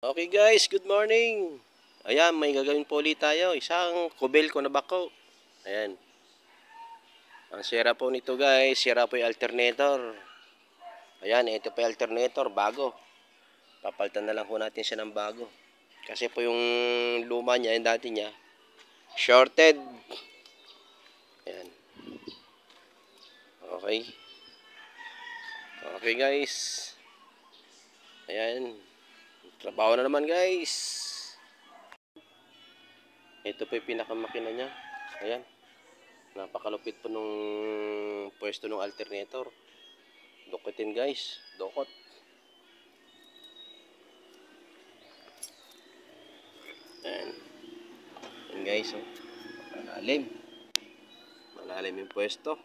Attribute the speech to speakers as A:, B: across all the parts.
A: Okay guys, good morning. Ayan, may gagawin po ulit tayo. Isang Kobelco na bako. Ayan. Ang sira po nito guys, sira po yung alternator. Ayan, ito po yung alternator, bago. Papalitan na lang po natin siya ng bago. Kasi po yung luma niya, yung dati niya, shorted. Ayan. Okay. Okay guys. Ayan. Trabaho na naman guys. Ito po yung pinakamakina niya. Ayan. Napakalupit po nung pwesto ng alternator. Dukutin guys, dukot. Ayan. Ayan guys, oh. Malalim. Malalim yung pwesto.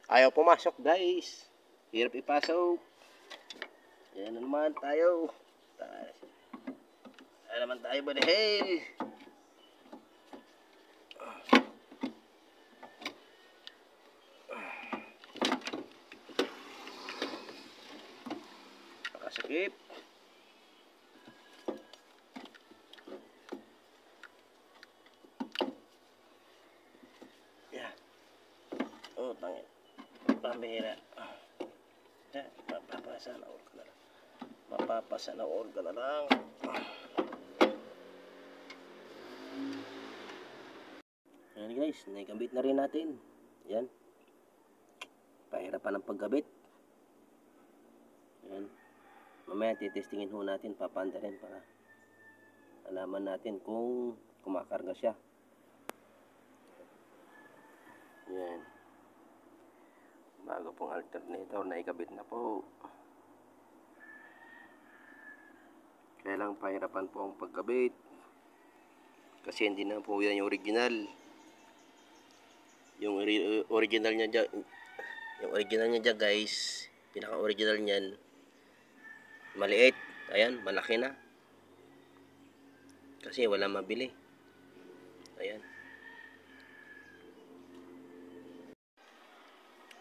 A: Ayaw pumasok guys. Hirap ipasok. Ayan na naman tayo. Ayan naman tayo ba hell. Nakasakip. Yeah. Oh, tangin. Pambihira. Mapapasa na all ka na lang. Mapapasa na all ka na lang. Ayan guys, naikabit na rin natin. Ayan. Pahirapan ng pagkabit. Ayan. Mamaya titestingin ho natin, papanda rin para alaman natin kung kumakarga siya. Ayan. Bago pong alternator na ikabit na po. Kaya lang pahirapan po ang pagkabit. Kasi hindi na po yan yung original. Yung original niya dyan, yung original niya dyan guys, pinaka-original niyan, maliit. Ayan, malaki na. Kasi wala mabili. Ayan.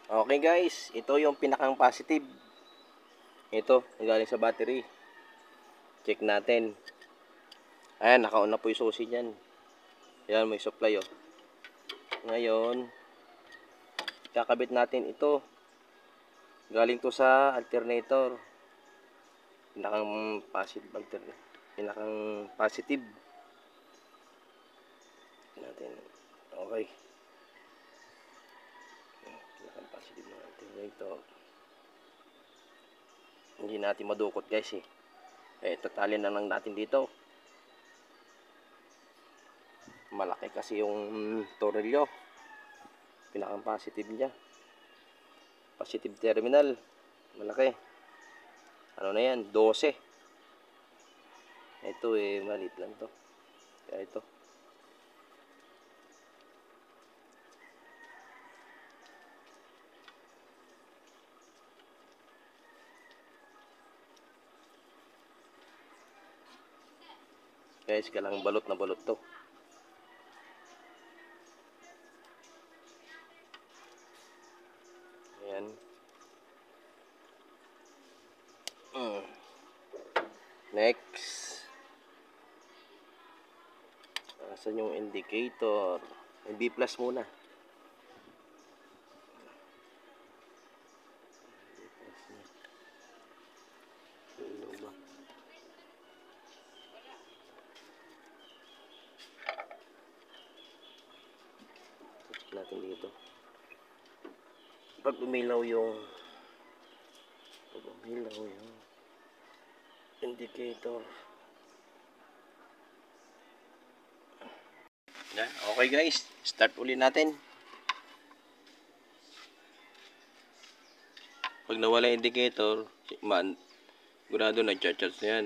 A: Okay guys, ito yung pinakang positive. Ito, galing sa battery. Check natin. Ayan, nakauna po yung susi niyan. Ayan, may supply oh. Ngayon, kakabit natin ito. Galing to sa alternator. Pinakang positive alternator. Pinakang positive. Natin. Okay. Pinakang positive ng alternator. Hindi natin madukot guys eh. Tatalin na lang natin dito. Malaki kasi yung tornilyo. Pinakang positive niya. Positive terminal. Malaki. Ano na yan? 12. Ito maliit lang to. Kaya ito. Guys, kailangan balot na balot to. Ayan. Next. Asan yung indicator? B plus muna. Ano ba? Check natin dito. Pag umilaw yung indicator. Yan. Okay guys, start ulit natin. Pag nawala yung indicator, sigurado nag-charge na yan.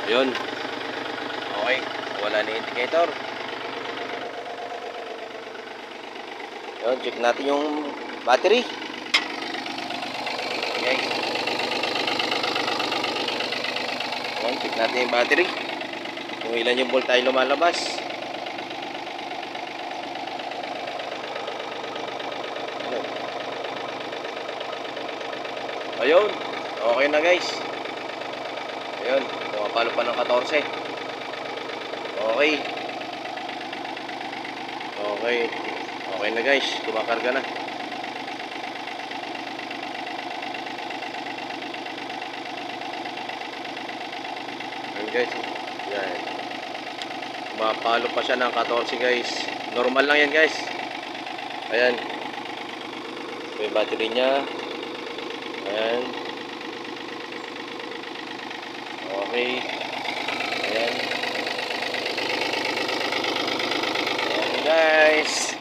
A: Ayun. Okay, wala na yung indicator. Ayun, check natin yung battery. Okay. Ayun, check natin yung battery. Kung ilan yung voltage lumalabas. Ayun, okay na guys. Ayun, pumapalo pa ng 14. Okay. Okay. Okay na guys, kumakarga na. Ayun guys. Yan. Pumapalo pa siya ng 14 guys. Normal lang yan guys. Ayan. So yung battery niya. Ayan. Okay. Ayan. Ayan guys.